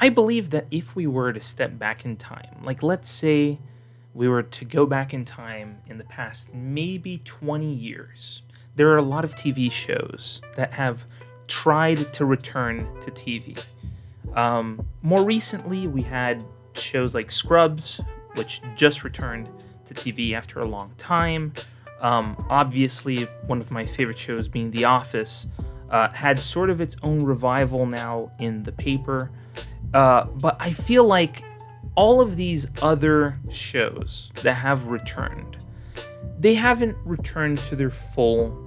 I believe that if we were to step back in time, like let's say we were to go back in time in the past maybe 20 years, there are a lot of TV shows that have tried to return to TV. More recently, we had shows like Scrubs, which just returned to TV after a long time. Obviously, one of my favorite shows being The Office had sort of its own revival now in the paper. But I feel like all of these other shows that have returned, they haven't returned to their full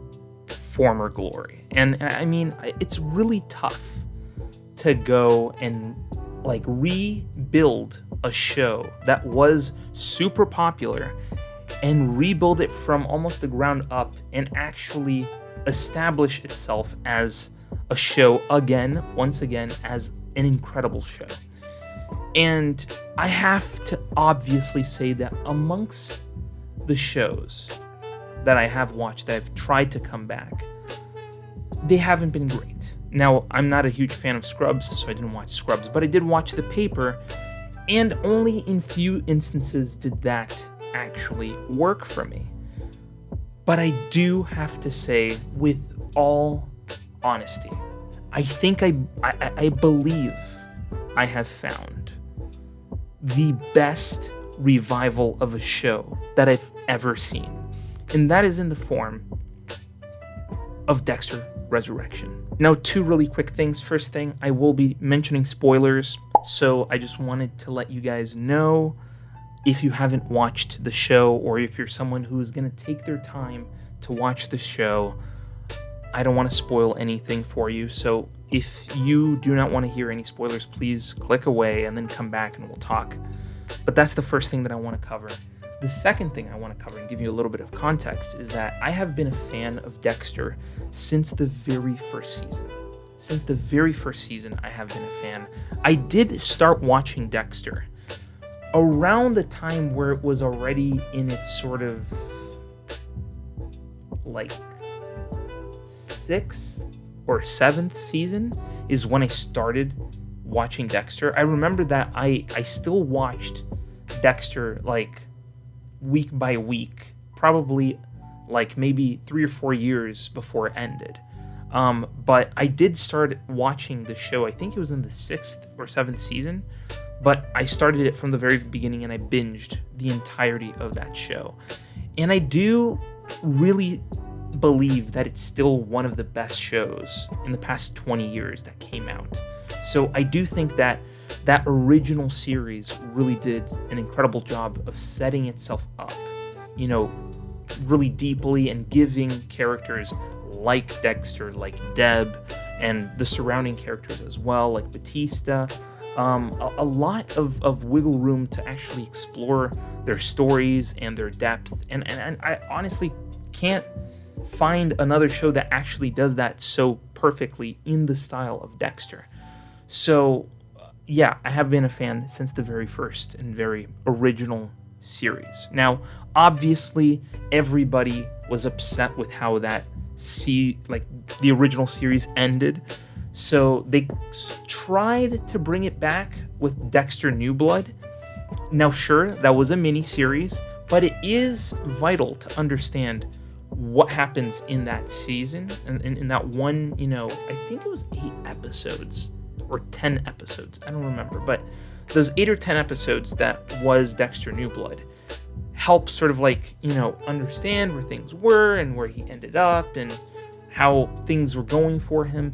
former glory. And I mean, it's really tough to go and like rebuild a show that was super popular and rebuild it from almost the ground up and actually establish itself as a show again, once again, as an incredible show. And I have to obviously say that amongst the shows that I have watched that have tried to come back, they haven't been great. Now, I'm not a huge fan of Scrubs, so I didn't watch Scrubs, but I did watch The Paper, and only in few instances did that actually work for me. But I do have to say, with all honesty, I think I believe I have found the best revival of a show that I've ever seen. And that is in the form of Dexter Resurrection. Now, two really quick things. First thing, I will be mentioning spoilers, so I just wanted to let you guys know, if you haven't watched the show, or if you're someone who is going to take their time to watch the show, I don't want to spoil anything for you. So if you do not want to hear any spoilers, please click away and then come back and we'll talk. But that's the first thing that I want to cover. The second thing I want to cover and give you a little bit of context is that I have been a fan of Dexter since the very first season. Since the very first season, I have been a fan. I did start watching Dexter around the time where it was already in its sort of like 6th or 7th season is when I started watching Dexter. I remember that I still watched Dexter like week by week, probably like maybe 3 or 4 years before it ended. But I did start watching the show, I think it was in the 6th or 7th season, but I started it from the very beginning and I binged the entirety of that show. And I do really believe that it's still one of the best shows in the past 20 years that came out. So I do think that that original series really did an incredible job of setting itself up, you know, really deeply, and giving characters like Dexter, like Deb, and the surrounding characters as well, like Batista, a lot of wiggle room to actually explore their stories and their depth. And I honestly can't find another show that actually does that so perfectly in the style of Dexter. So yeah, I have been a fan since the very first and very original series. Now, obviously, everybody was upset with how that the original series ended. So they tried to bring it back with Dexter New Blood. Now, sure, that was a mini-series, but it is vital to understand what happens in that season. And in that one, I think it was 8 episodes or 10 episodes. I don't remember. But those 8 or 10 episodes that was Dexter New Blood help sort of understand where things were and where he ended up and how things were going for him.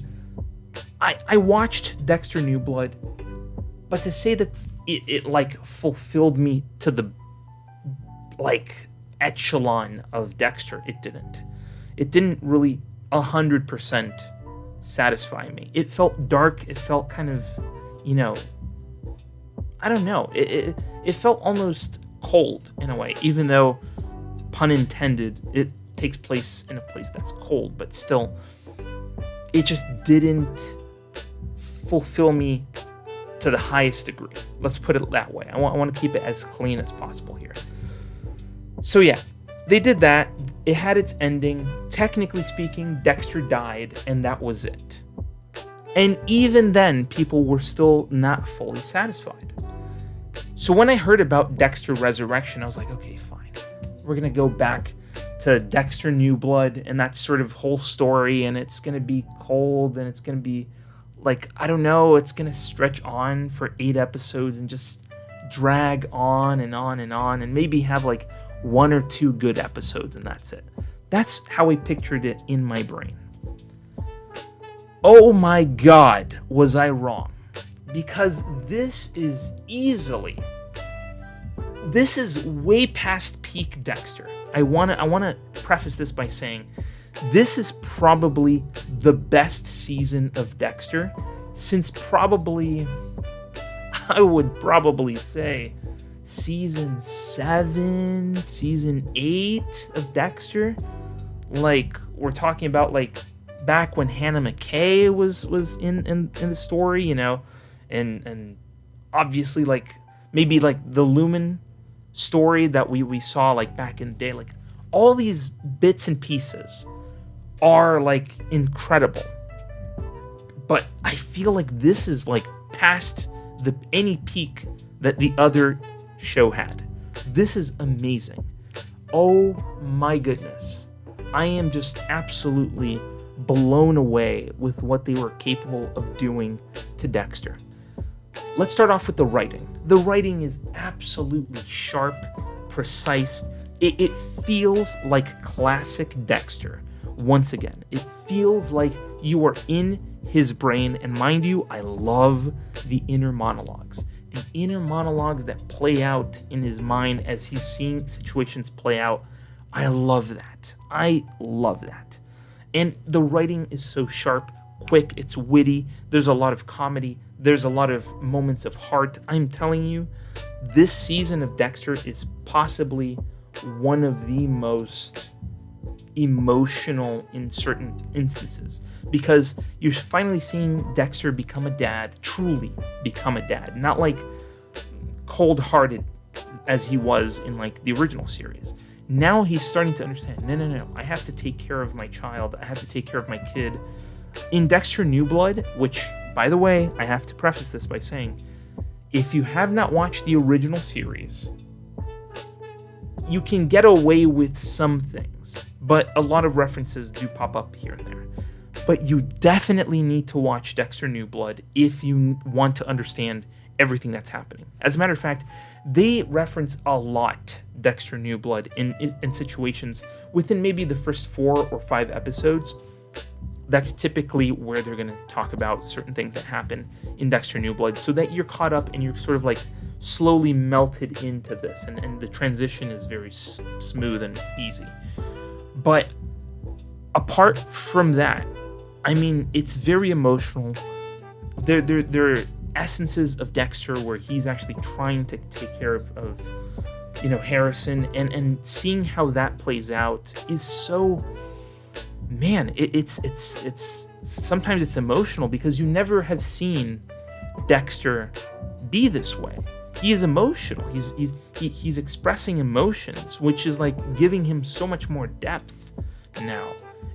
I watched Dexter New Blood, but to say that it fulfilled me to the echelon of Dexter, it didn't. It didn't really 100% satisfy me. It felt dark. It felt kind of, I don't know. It felt almost cold in a way, even though, pun intended, it takes place in a place that's cold, but still, it just didn't fulfill me to the highest degree. Let's put it that way. I want to keep it as clean as possible here. So yeah, they did that. It had its ending. Technically speaking, Dexter died, and that was it. And even then, people were still not fully satisfied. So when I heard about Dexter Resurrection, I was like, okay, fine. We're going to go back to Dexter New Blood and that sort of whole story, and it's going to be cold, and it's going to be like, I don't know, it's going to stretch on for 8 episodes and just drag on and on and on, and maybe have like 1 or 2 good episodes, and that's it. That's how I pictured it in my brain. Oh my God, was I wrong? Because this is way past peak Dexter. I wanna preface this by saying this is probably the best season of Dexter since I would probably say season 7, season 8 of Dexter. Like, we're talking about like back when Hannah McKay was in the story, you know, and obviously like maybe like the Lumen story that we saw like back in the day. Like, all these bits and pieces are like incredible, but I feel like this is like past any peak that the other show had. This is amazing. Oh my goodness, I am just absolutely blown away with what they were capable of doing to Dexter. Let's start off with the writing. The writing is absolutely sharp, precise. It feels like classic Dexter. Once again, it feels like you are in his brain. And mind you, I love the inner monologues. The inner monologues that play out in his mind as he's seeing situations play out. I love that. And the writing is so sharp, quick, it's witty. There's a lot of comedy. There's a lot of moments of heart. I'm telling you, this season of Dexter is possibly one of the most emotional in certain instances, because you're finally seeing Dexter become a dad, truly become a dad, not like cold-hearted as he was in like the original series. Now he's starting to understand, no, I have to take care of my child, I have to take care of my kid. In Dexter New Blood, which, by the way, I have to preface this by saying, if you have not watched the original series, you can get away with some things, but a lot of references do pop up here and there. But you definitely need to watch Dexter New Blood if you want to understand everything that's happening. As a matter of fact, they reference a lot Dexter New Blood in situations within maybe the first 4 or 5 episodes. That's typically where they're going to talk about certain things that happen in Dexter New Blood, so that you're caught up and you're sort of like slowly melted into this, and the transition is very smooth and easy. But apart from that, I mean, it's very emotional. There are essences of Dexter where he's actually trying to take care of Harrison, and seeing how that plays out is so, man, it's sometimes it's emotional, because you never have seen Dexter be this way. He is emotional. He's expressing emotions, which is like giving him so much more depth now.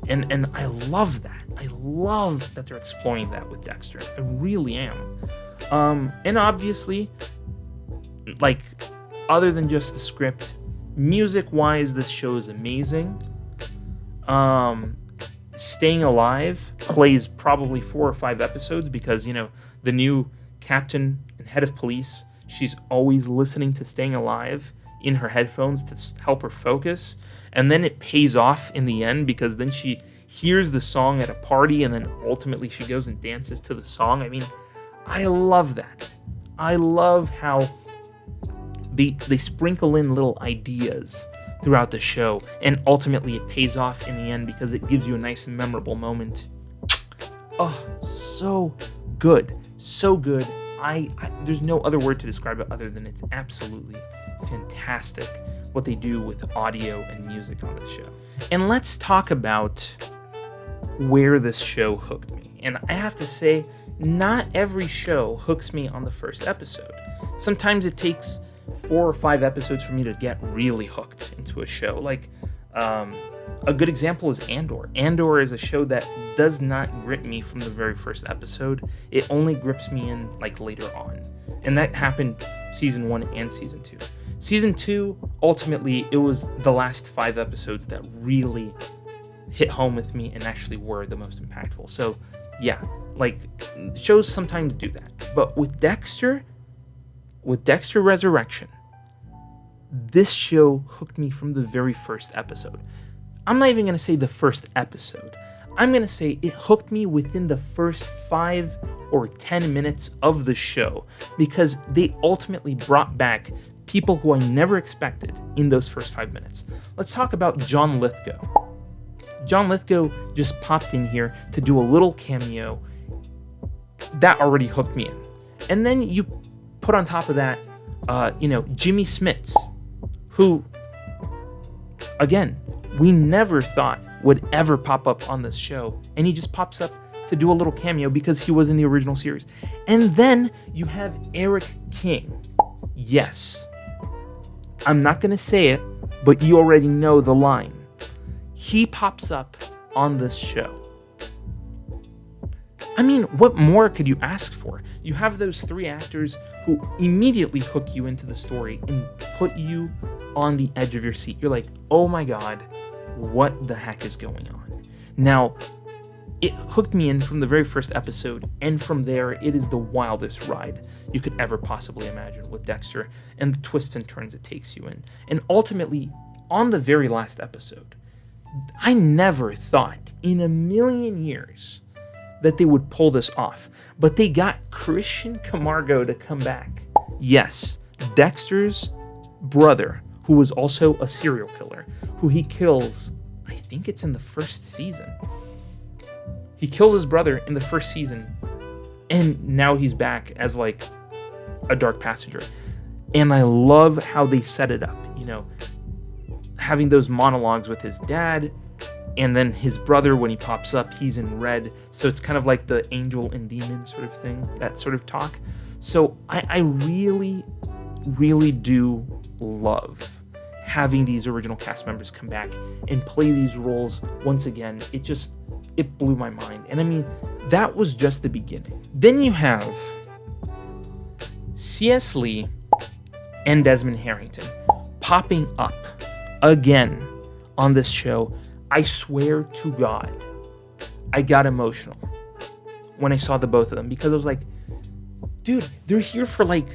And I love that. I love that they're exploring that with Dexter. I really am. And obviously, like, other than just the script, music-wise, this show is amazing. Staying Alive plays probably 4 or 5 episodes, because, the new captain and head of police, she's always listening to Staying Alive in her headphones to help her focus. And then it pays off in the end, because then she hears the song at a party, and then ultimately she goes and dances to the song. I mean, I love that. I love how they sprinkle in little ideas throughout the show, and ultimately it pays off in the end, because it gives you a nice and memorable moment. Oh, so good. So good. There's no other word to describe it other than it's absolutely fantastic what they do with audio and music on this show. And let's talk about where this show hooked me. And I have to say, not every show hooks me on the first episode. Sometimes it takes 4 or 5 episodes for me to get really hooked into a show. Like A good example is Andor. Andor is a show that does not grip me from the very first episode. It only grips me in like later on. And that happened season 1 and season 2. Season 2, ultimately, it was the last 5 episodes that really hit home with me and actually were the most impactful. So, yeah, like, shows sometimes do that. But with Dexter Resurrection, this show hooked me from the very first episode. I'm not even going to say the first episode. I'm going to say it hooked me within the first 5 or 10 minutes of the show, because they ultimately brought back people who I never expected in those first 5 minutes. Let's talk about John Lithgow. John Lithgow just popped in here to do a little cameo. That already hooked me in. And then you put on top of that, Jimmy Smits, who, again, we never thought would ever pop up on this show. And he just pops up to do a little cameo because he was in the original series. And then you have Eric King. Yes. I'm not going to say it, but you already know the line. He pops up on this show. I mean, what more could you ask for? You have those 3 actors who immediately hook you into the story and put you on the edge of your seat. You're like, oh my God, what the heck is going on? Now, it hooked me in from the very first episode, and from there, it is the wildest ride you could ever possibly imagine with Dexter and the twists and turns it takes you in. And ultimately, on the very last episode, I never thought in a million years that they would pull this off, but they got Christian Camargo to come back. Yes, Dexter's brother, who was also a serial killer, who he kills, I think it's in the first season. He kills his brother in the first season, and now he's back as like a dark passenger. And I love how they set it up, having those monologues with his dad, and then his brother, when he pops up, he's in red. So it's kind of like the angel and demon sort of thing, that sort of talk. So I really, really do love having these original cast members come back and play these roles once again. It blew my mind. And I mean, that was just the beginning. Then you have C.S. Lee and Desmond Harrington popping up again on this show. I swear to God, I got emotional when I saw the both of them, because I was like, dude, they're here for like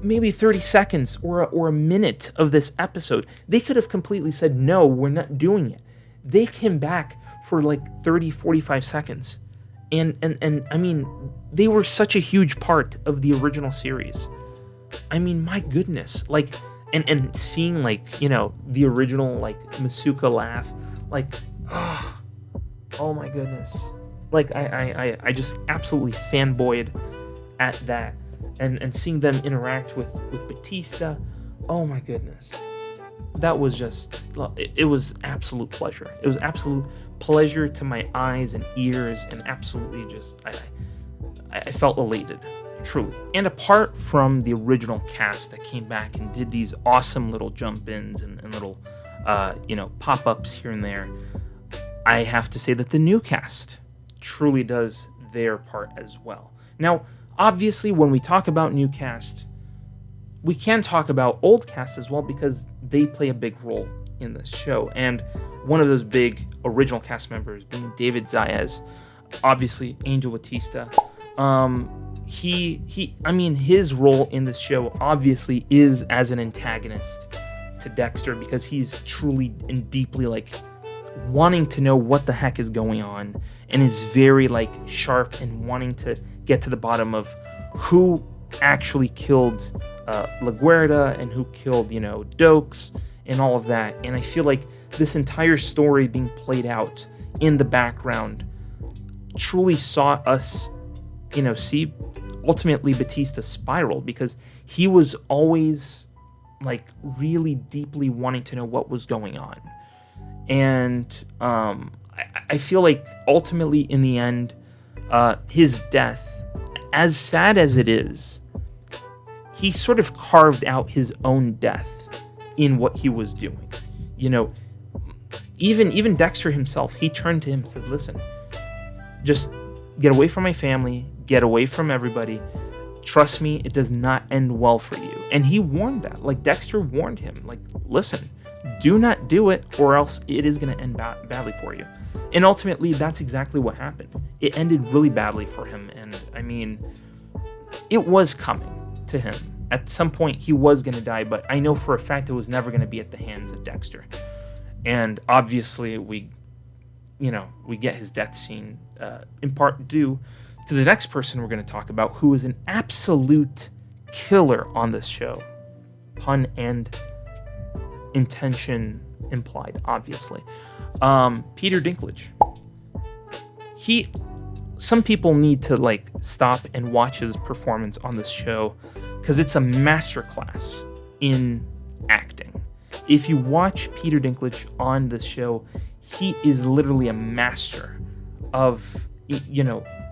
maybe 30 seconds or a minute of this episode. They could have completely said, no, we're not doing it. They came back for like 30, 45 seconds. And I mean, they were such a huge part of the original series. I mean, my goodness, like, and seeing like, the original like Masuka laugh, like, oh my goodness. Like I just absolutely fanboyed at that. And seeing them interact with Batista, oh my goodness. That was just, it was absolute pleasure. It was absolute pleasure to my eyes and ears, and absolutely just, I felt elated, truly. And apart from the original cast that came back and did these awesome little jump-ins and little, pop-ups here and there, I have to say that the new cast truly does their part as well. Now, obviously, when we talk about new cast, we can talk about old cast as well, because they play a big role in this show. And one of those big original cast members being David Zayas, obviously Angel Batista. His role in this show obviously is as an antagonist to Dexter, because he's truly and deeply like wanting to know what the heck is going on, and is very like sharp and wanting to get to the bottom of who actually killed LaGuardia and who killed, Dokes and all of that. And I feel like this entire story being played out in the background truly saw us, see ultimately Batista spiral, because he was always like really deeply wanting to know what was going on. And I feel like ultimately in the end, his death, as sad as it is, he sort of carved out his own death in what he was doing. Even Dexter himself, he turned to him and said, listen, just get away from my family, get away from everybody. Trust me, it does not end well for you. And he warned that. Like, Dexter warned him, like, listen, do not do it or else it is going to end badly for you. And ultimately, that's exactly what happened. It ended really badly for him. And I mean, it was coming to him. At some point, he was going to die, but I know for a fact it was never going to be at the hands of Dexter. And obviously, we get his death scene in part due to the next person we're going to talk about, who is an absolute killer on this show. Pun and intention implied, obviously. Peter Dinklage. Some people need to like stop and watch his performance on this show because it's a masterclass in acting. If you watch Peter Dinklage on this show, he is literally a master of,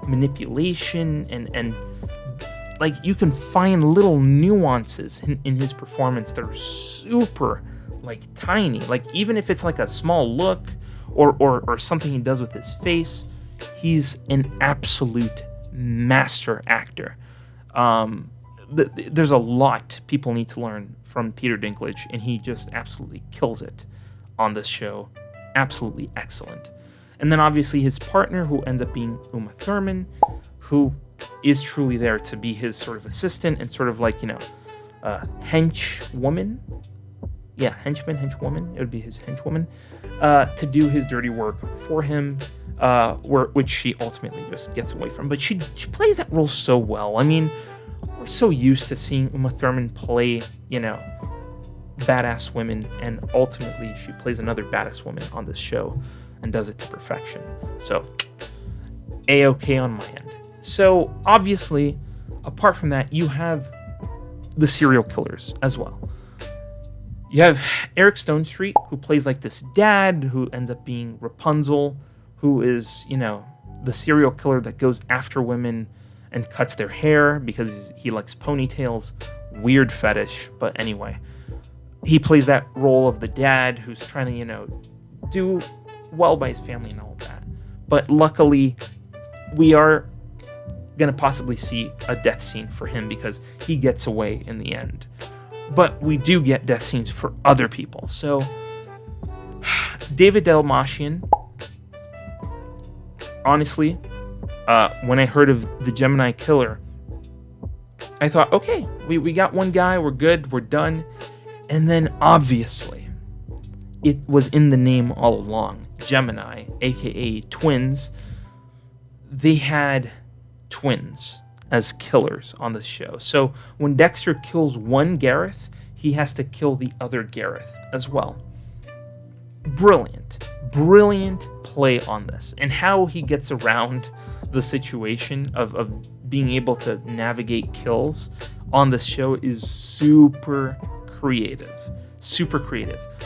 manipulation and like you can find little nuances in his performance that are super like tiny. Like even if it's like a small look or something he does with his face, he's an absolute master actor. There's a lot people need to learn from Peter Dinklage, and he just absolutely kills it on this show. Absolutely excellent. And then obviously his partner, who ends up being Uma Thurman, who is truly there to be his sort of assistant and sort of like, henchwoman. Yeah, henchwoman. It would be his henchwoman to do his dirty work for him, which she ultimately just gets away from. But she plays that role so well. I mean, we're so used to seeing Uma Thurman play, badass women, and ultimately she plays another badass woman on this show and does it to perfection. So, A-okay on my end. So, obviously, apart from that, you have the serial killers as well. You have Eric Stone Street, who plays like this dad who ends up being Rapunzel, who is, the serial killer that goes after women and cuts their hair because he likes ponytails. Weird fetish, but anyway. He plays that role of the dad who's trying to, do well by his family and all of that. But luckily, we are going to possibly see a death scene for him because he gets away in the end. But we do get death scenes for other people. So, David Dalmatian, honestly, when I heard of the Gemini Killer, I thought, okay, we got one guy, we're good, we're done. And then, obviously, it was in the name all along. Gemini, aka twins. They had twins as killers on the show. So when Dexter kills one Gareth, he has to kill the other Gareth as well. Brilliant play on this. And how he gets around the situation of being able to navigate kills on this show is super creative.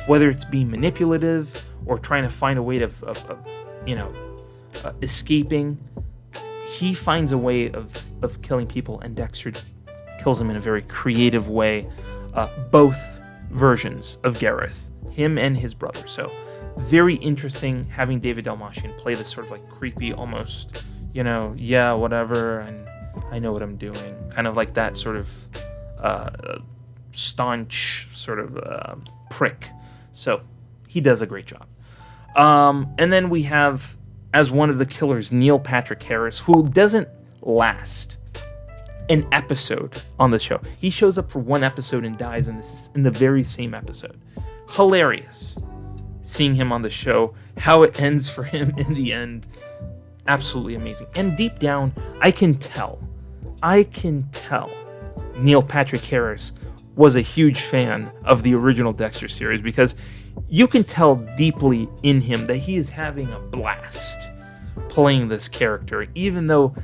Whether it's being manipulative or trying to find a way of escaping, he finds a way of killing people, and Dexter kills him in a very creative way. Both versions of Gareth, him and his brother. So very interesting having David Dalmatian play this sort of like creepy, almost, yeah, whatever, and I know what I'm doing. Kind of like that sort of staunch sort of prick. So he does a great job. And then we have, as one of the killers, Neil Patrick Harris, who doesn't last an episode on the show. He shows up for one episode and dies in the very same episode. Hilarious seeing him on the show, how it ends for him in the end. Absolutely amazing. And deep down, I can tell Neil Patrick Harris was a huge fan of the original Dexter series, because you can tell deeply in him that he is having a blast playing this character. Even though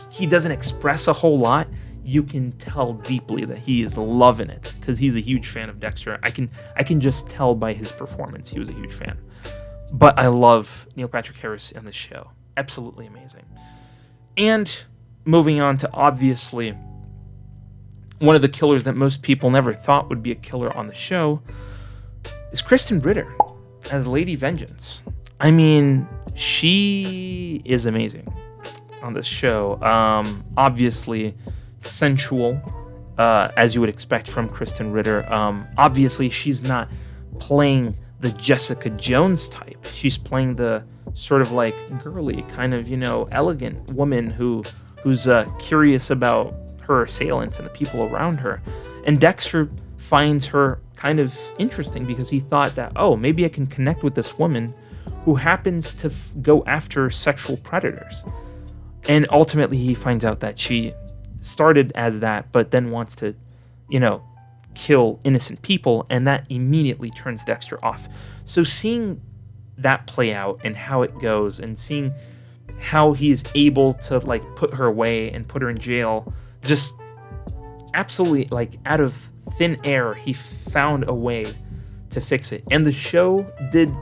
he doesn't express a whole lot, you can tell deeply that he is loving it, because he's a huge fan of Dexter. I can just tell by his performance he was a huge fan. But I love Neil Patrick Harris in the show. Absolutely amazing. And moving on to, obviously, one of the killers that most people never thought would be a killer on the show is Kristen Ritter as Lady Vengeance. I mean, she is amazing on this show. Obviously sensual, as you would expect from Kristen Ritter. Obviously, she's not playing the Jessica Jones type. She's playing the sort of like girly, kind of, elegant woman who's curious about her assailants and the people around her. And Dexter finds her kind of interesting because he thought that, oh, maybe I can connect with this woman who happens to go after sexual predators. And ultimately, he finds out that she started as that, but then wants to, kill innocent people, and that immediately turns Dexter off. So seeing that play out and how it goes, and seeing how he is able to like put her away and put her in jail, just absolutely like out of thin air, he found a way to fix it. And the show did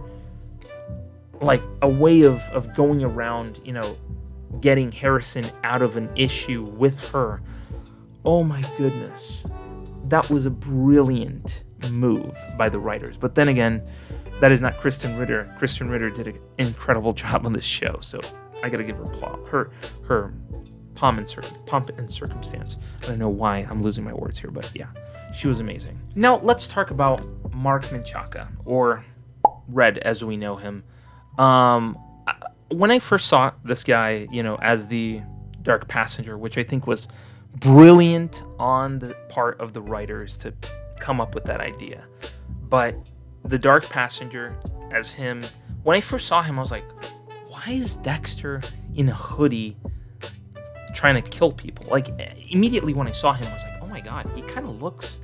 like a way of going around, getting Harrison out of an issue with her. Oh my goodness. That was a brilliant move by the writers. But then again, that is not Kristen Ritter. Kristen Ritter did an incredible job on this show, so I gotta give her her pomp and circumstance. I don't know why I'm losing my words here, but yeah, she was amazing. Now let's talk about Mark Menchaca, or Red as we know him. When I first saw this guy, as the Dark Passenger, which I think was brilliant on the part of the writers to come up with that idea. But the Dark Passenger as him, when I first saw him, I was like, why is Dexter in a hoodie trying to kill people? Like, immediately when I saw him, I was like, oh my god, he kind of looks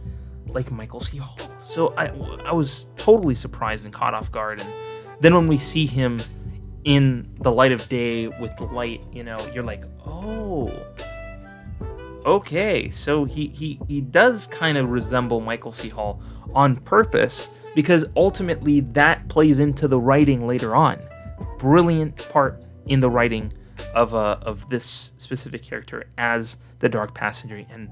like Michael C. Hall. So I was totally surprised and caught off guard. And then when we see him in the light of day with the light, you're like, oh, okay, so he does kind of resemble Michael C. Hall on purpose, because ultimately that plays into the writing later on. Brilliant part in the writing of this specific character as the Dark Passenger, and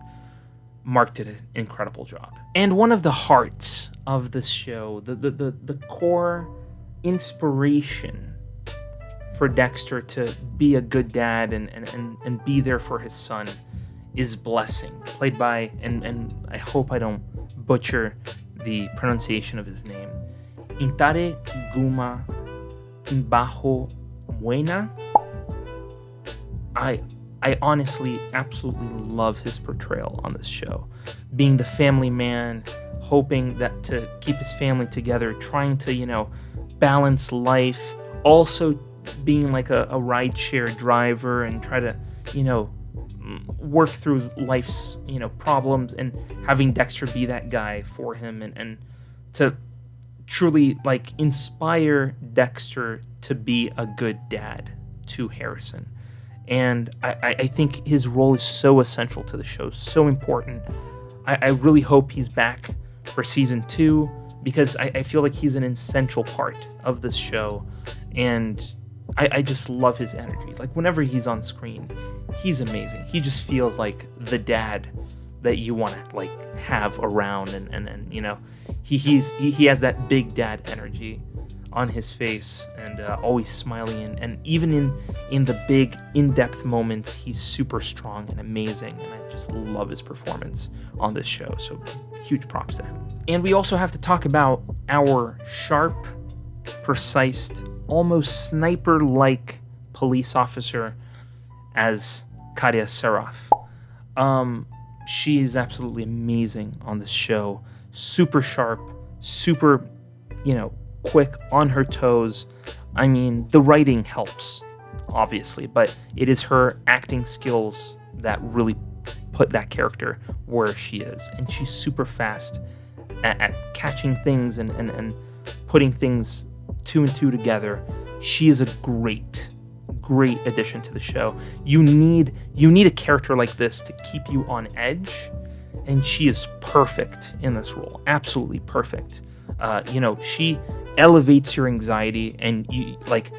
Mark did an incredible job. And one of the hearts of this show, the core inspiration for Dexter to be a good dad and be there for his son, is Blessing, played by, and I hope I don't butcher the pronunciation of his name, Intare Guma Imbaho Muena. I honestly absolutely love his portrayal on this show. Being the family man, hoping that to keep his family together, trying to, balance life, also being like a rideshare driver and try to, work through life's, problems, and having Dexter be that guy for him, and to truly like inspire Dexter to be a good dad to Harrison. And I think his role is so essential to the show, so important. I really hope he's back for season 2, because I feel like he's an essential part of this show, and I just love his energy. Like, whenever he's on screen, he's amazing. He just feels like the dad that you want to like have around, and he has that big dad energy on his face, and always smiling, and even in the big in-depth moments, he's super strong and amazing, and I just love his performance on this show. So huge props to him. And we also have to talk about our sharp, precise, almost sniper-like police officer as Katia Seraf. She is absolutely amazing on this show. Super sharp, super, quick, on her toes. I mean, the writing helps, obviously, but it is her acting skills that really put that character where she is. And she's super fast at catching things and putting things two and two together. She is a great addition to the show. You need a character like this to keep you on edge, and she is perfect in this role. Absolutely perfect. She elevates your anxiety, and you, like,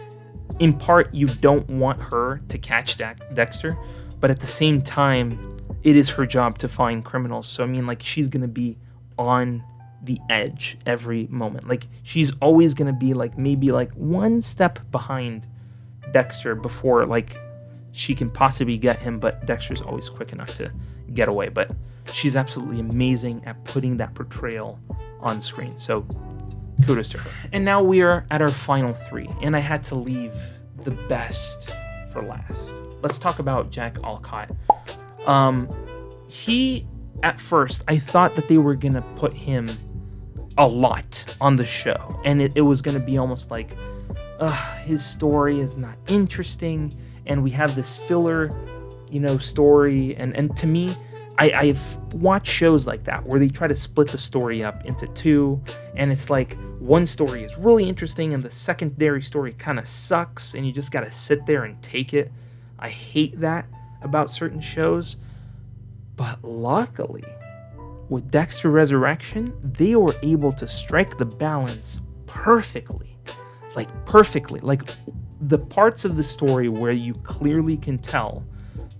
in part, you don't want her to catch Dexter, but at the same time, it is her job to find criminals. So I mean, like, she's gonna be on the edge every moment. Like, she's always going to be like maybe like one step behind Dexter before like she can possibly get him, but Dexter's always quick enough to get away. But she's absolutely amazing at putting that portrayal on screen. So kudos to her. And now we are at our final three, and I had to leave the best for last. Let's talk about Jack Alcott. He, at first, I thought that they were gonna put him a lot on the show, and it was gonna be almost like, his story is not interesting, and we have this filler, story, and to me, I've watched shows like that where they try to split the story up into two, and it's like one story is really interesting and the secondary story kind of sucks, and you just gotta sit there and take it. I hate that about certain shows, but luckily, with Dexter Resurrection, they were able to strike the balance perfectly. Like, the parts of the story where you clearly can tell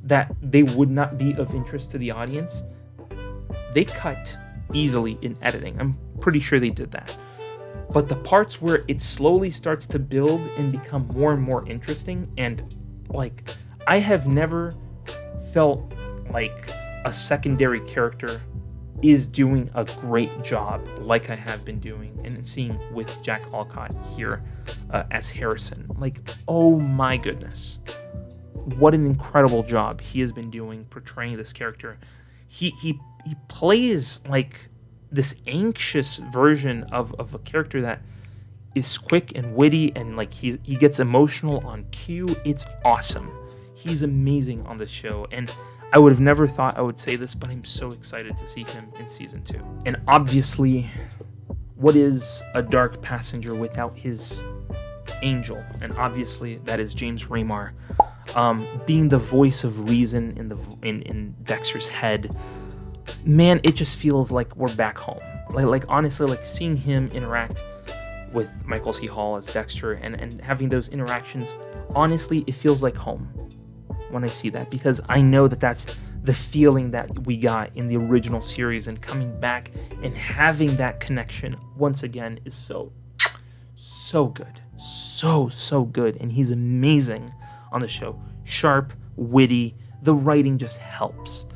that they would not be of interest to the audience, they cut easily in editing. I'm pretty sure they did that. But the parts where it slowly starts to build and become more and more interesting, and like, I have never felt like a secondary character is doing a great job like I have been doing and seeing with Jack Alcott here as Harrison. Like, oh my goodness. What an incredible job he has been doing portraying this character. He plays like this anxious version of a character that is quick and witty, and like he gets emotional on cue. It's awesome. He's amazing on this show, and I would have never thought I would say this, but I'm so excited to see him in season 2. And obviously, what is a dark passenger without his angel? And obviously, that is James Remar. Being the voice of reason in Dexter's head, man, it just feels like we're back home. Like honestly, like seeing him interact with Michael C. Hall as Dexter and having those interactions, honestly, it feels like home when I see that, because I know that that's the feeling that we got in the original series, and coming back and having that connection once again is so good. So good. And he's amazing on the show. Sharp, witty, the writing just helps.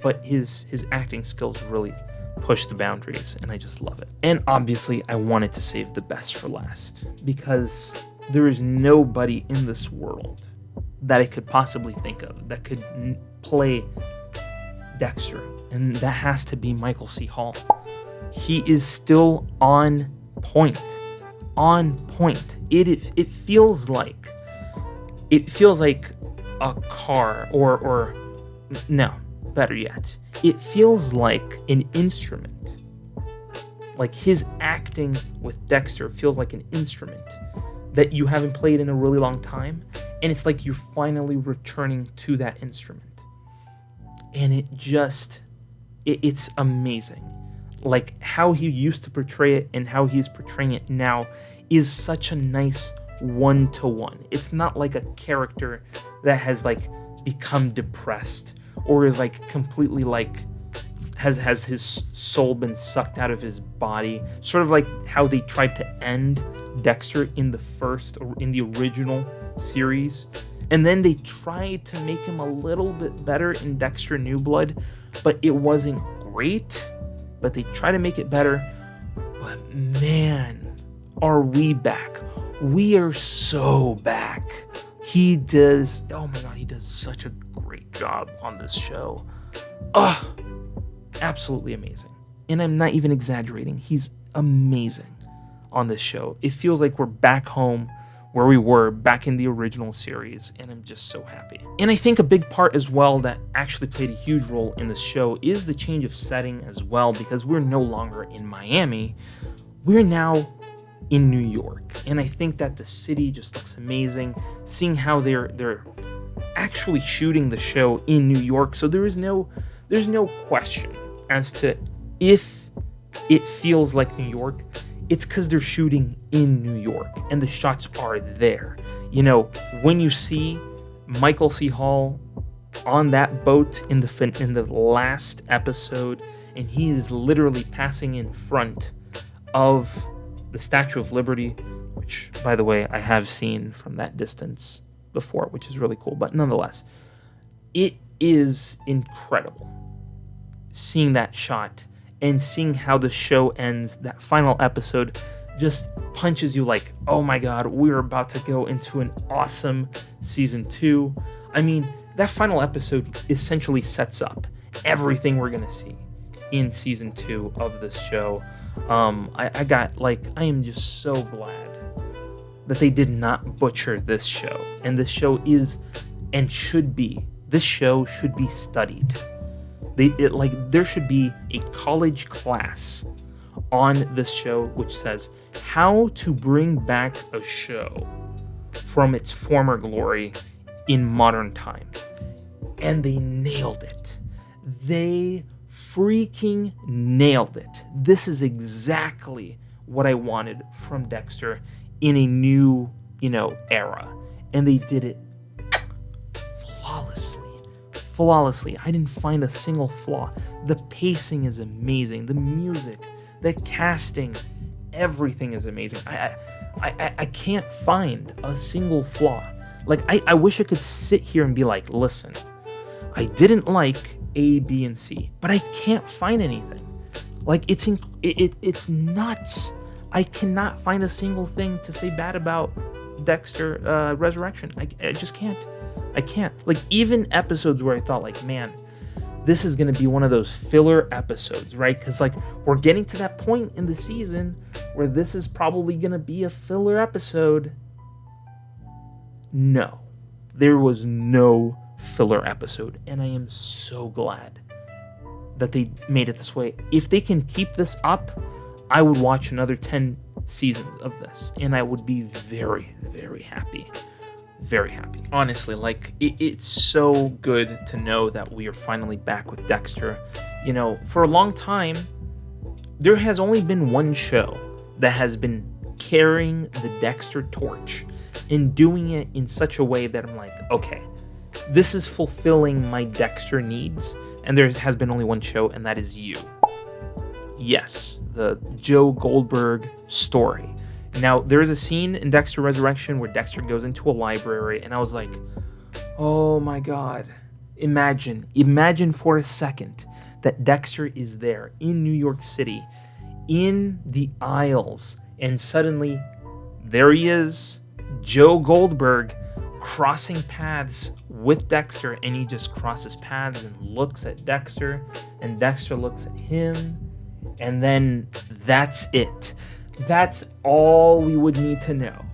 But his acting skills really push the boundaries, and I just love it. And obviously, I wanted to save the best for last, because there is nobody in this world that I could possibly think of that could play Dexter, and that has to be Michael C. Hall. He is still on point. On point. It feels like a car, or no, better yet, it feels like an instrument. Like, his acting with Dexter feels like an instrument that you haven't played in a really long time, and it's like you're finally returning to that instrument. And it's amazing. Like, how he used to portray it and how he's portraying it now is such a nice one-to-one. It's not like a character that has like become depressed, or is like completely like has his soul been sucked out of his body, sort of like how they tried to end Dexter in the first, or in the original series, and then they tried to make him a little bit better in Dexter New Blood, but it wasn't great. But they try to make it better. But man, are we back. We are so back. He does such a great job on this show. Absolutely amazing. And I'm not even exaggerating. He's amazing on this show. It feels like we're back home where we were back in the original series, and I'm just so happy. And I think a big part as well that actually played a huge role in this show is the change of setting as well, because we're no longer in Miami. We're now in New York, and I think that the city just looks amazing. Seeing how they're actually shooting the show in New York, so there's no question as to if it feels like New York. It's because they're shooting in New York, and the shots are there. You know, when you see Michael C. Hall on that boat in the last episode, and he is literally passing in front of the Statue of Liberty, which, by the way, I have seen from that distance before, which is really cool. But nonetheless, it is incredible seeing that shot and seeing how the show ends. That final episode just punches you like, oh my god, we're about to go into an awesome season 2. I mean, that final episode essentially sets up everything we're gonna see in season 2 of this show. I am just so glad that they did not butcher this show. And this show is and should be. This show should be studied. There should be a college class on this show which says how to bring back a show from its former glory in modern times. And they nailed it. They freaking nailed it. This is exactly what I wanted from Dexter in a new, era. And they did it flawlessly. I didn't find a single flaw. The pacing is amazing. The music, the casting, everything is amazing. I can't find a single flaw. Like, I wish I could sit here and be like, listen, I didn't like A, B, and C, but I can't find anything. Like, it's nuts. I cannot find a single thing to say bad about Dexter Resurrection. I just can't. I can't. Like, even episodes where I thought, like, man, this is going to be one of those filler episodes, right? Because, like, we're getting to that point in the season where this is probably going to be a filler episode. No. There was no filler episode, and I am so glad that they made it this way. If they can keep this up, I would watch another 10 seasons of this, and I would be very, very happy. Very happy. Honestly, like, it's so good to know that we are finally back with Dexter. For a long time, there has only been one show that has been carrying the Dexter torch and doing it in such a way that I'm like, okay, this is fulfilling my Dexter needs, and there has been only one show, and that is You. Yes, the Joe Goldberg story. Now, there is a scene in Dexter Resurrection where Dexter goes into a library, and I was like, oh my god. Imagine for a second that Dexter is there in New York City, in the aisles, and suddenly, there he is, Joe Goldberg, crossing paths with Dexter, and he just crosses paths and looks at Dexter, and Dexter looks at him, and then that's it. That's all we would need to know.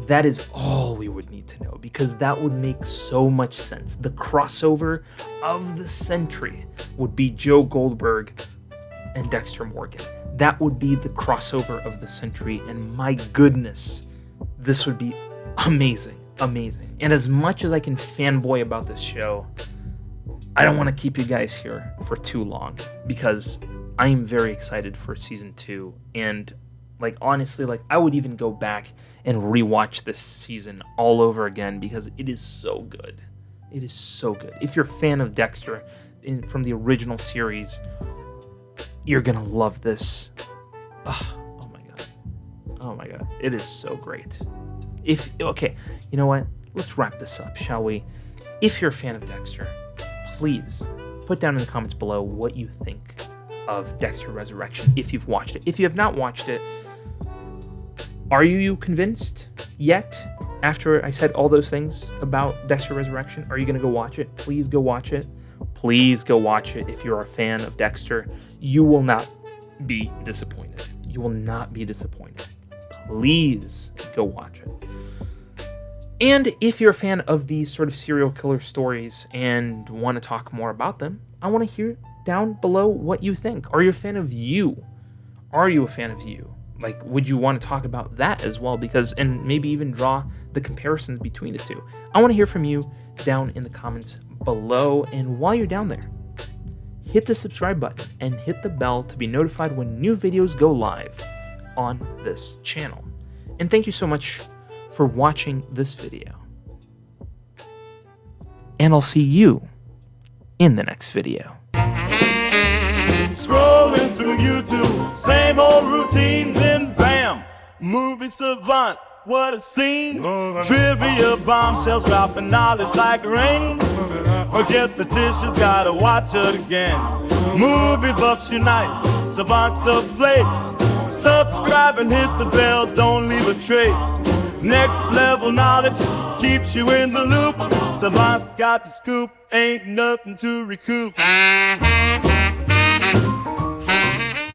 That is all we would need to know, because that would make so much sense. The crossover of the century would be Joe Goldberg and Dexter Morgan. That would be the crossover of the century, and my goodness, this would be amazing. And as much as I can fanboy about this show, I don't want to keep you guys here for too long, because I am very excited for season 2, and honestly, I would even go back and rewatch this season all over again, because it is so good. It is so good. If you're a fan of Dexter from the original series, you're gonna love this. Oh my god. It is so great. Okay, you know what? Let's wrap this up, shall we? If you're a fan of Dexter, please put down in the comments below what you think of Dexter Resurrection if you've watched it. If you have not watched it, are you convinced yet? After I said all those things about Dexter Resurrection, are you going to go watch it? Please go watch it. Please go watch it if you're a fan of Dexter. You will not be disappointed. You will not be disappointed. Please go watch it. And if you're a fan of these sort of serial killer stories and want to talk more about them, I want to hear down below what you think. Are you a fan of You? Are you a fan of You? Would you want to talk about that as well? And maybe even draw the comparisons between the two. I want to hear from you down in the comments below. And while you're down there, hit the subscribe button and hit the bell to be notified when new videos go live on this channel. And thank you so much for watching this video. And I'll see you in the next video. Scrolling through YouTube, same old routine. Movie savant, what a scene. Trivia bombshells dropping knowledge like rain. Forget the dishes, gotta watch it again. Movie buffs unite, savants to place. Subscribe and hit the bell, don't leave a trace. Next level knowledge keeps you in the loop. Savants got the scoop, ain't nothing to recoup.